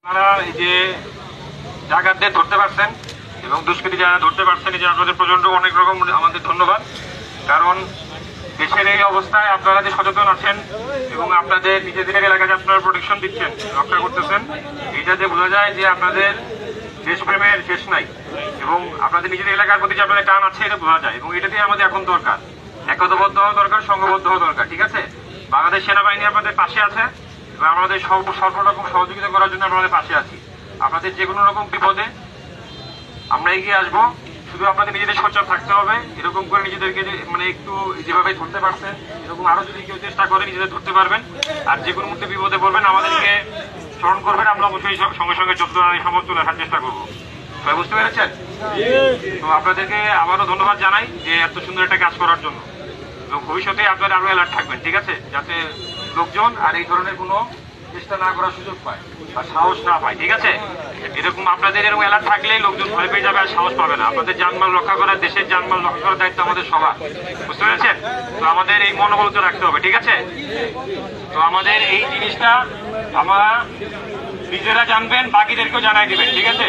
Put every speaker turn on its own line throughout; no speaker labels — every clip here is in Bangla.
আপনারা এই যে ডাকাতদের ধরতে পারছেন এবং দুষ্কৃতী যারা ধরতে পারছেন, এই যে আপনাদের প্রচন্ড অনেক রকম আমাদের ধন্যবাদ। কারণ দেশের এই অবস্থায় আপনারা যে সচেতন আছেন এবং আপনাদের নিজেদের এলাকায় আপনারা প্রোটেকশন দিচ্ছেন, রক্ষা করতেছেন, এইটাতে বোঝা যায় যে আপনাদের দেশপ্রেমের শেষ নাই এবং আপনাদের নিজেদের এলাকার প্রতি যে আপনাদের টান আছে এটা বোঝা যায়। এবং এটাতেই আমাদের এখন দরকার, একতাবদ্ধ হওয়া দরকার, সংঘবদ্ধ হওয়া দরকার। ঠিক আছে, বাংলাদেশ সেনাবাহিনী আপনাদের পাশে আছে এবং আমাদের সর্বরকম সহযোগিতা করার জন্য আমাদের পাশে আছি। আপনাদের যে কোনো রকম বিপদে আমরা এগিয়ে আসবো। শুধু আপনাদের নিজেদের সোচ্চার থাকতে হবে, এরকম করে নিজেদেরকে মানে একটু যেভাবে ধরতে পারছেন এরকম আরো যদি কেউ চেষ্টা করে নিজেদের ধরতে পারবেন। আর যে কোনো মুহূর্তে বিপদে পড়বেন আমাদেরকে স্মরণ করবেন, আমরা অবশ্যই সঙ্গে সঙ্গে যত সম্ভব চলে আসার চেষ্টা করবো। সবাই বুঝতে পেরেছেন? তো আপনাদেরকে আবারও ধন্যবাদ জানাই যে এত সুন্দর একটা কাজ করার জন্য। এবং ভবিষ্যতে আপনারা আরো অ্যালার্ট থাকবেন, ঠিক আছে, যাতে লোকজন আর এই ধরনের কোনো চেষ্টা না করার সুযোগ পায় বা সাহস না পায়। ঠিক আছে, এরকম আপনাদের এরকম অ্যালার্ট থাকলেই লোকজন ভয় পেয়ে যাবে আর সাহস পাবে না। আপনাদের জানমাল রক্ষা করার, দেশের জানমাল রক্ষা করার দায়িত্ব আমাদের সবার, বুঝতে পেরেছেন? তো আমাদের এই মনোবলটা রাখতে হবে, ঠিক আছে? তো আমাদের এই জিনিসটা আমরা নিজেরা জানবেন, বাকিদেরকেও জানাই দিবেন, ঠিক আছে?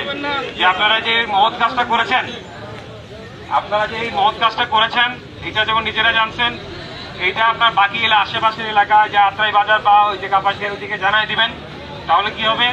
যে আপনারা যে মহৎ কাজটা করেছেন, এটা যখন নিজেরা জানছেন, এইটা আপনার বাকি আশেপাশের এলাকা, যে আত্রাই বাজার বা ওই যে কাপাসিয়ার ওইদিকে জানাই দিবেন। তাহলে কি হবে,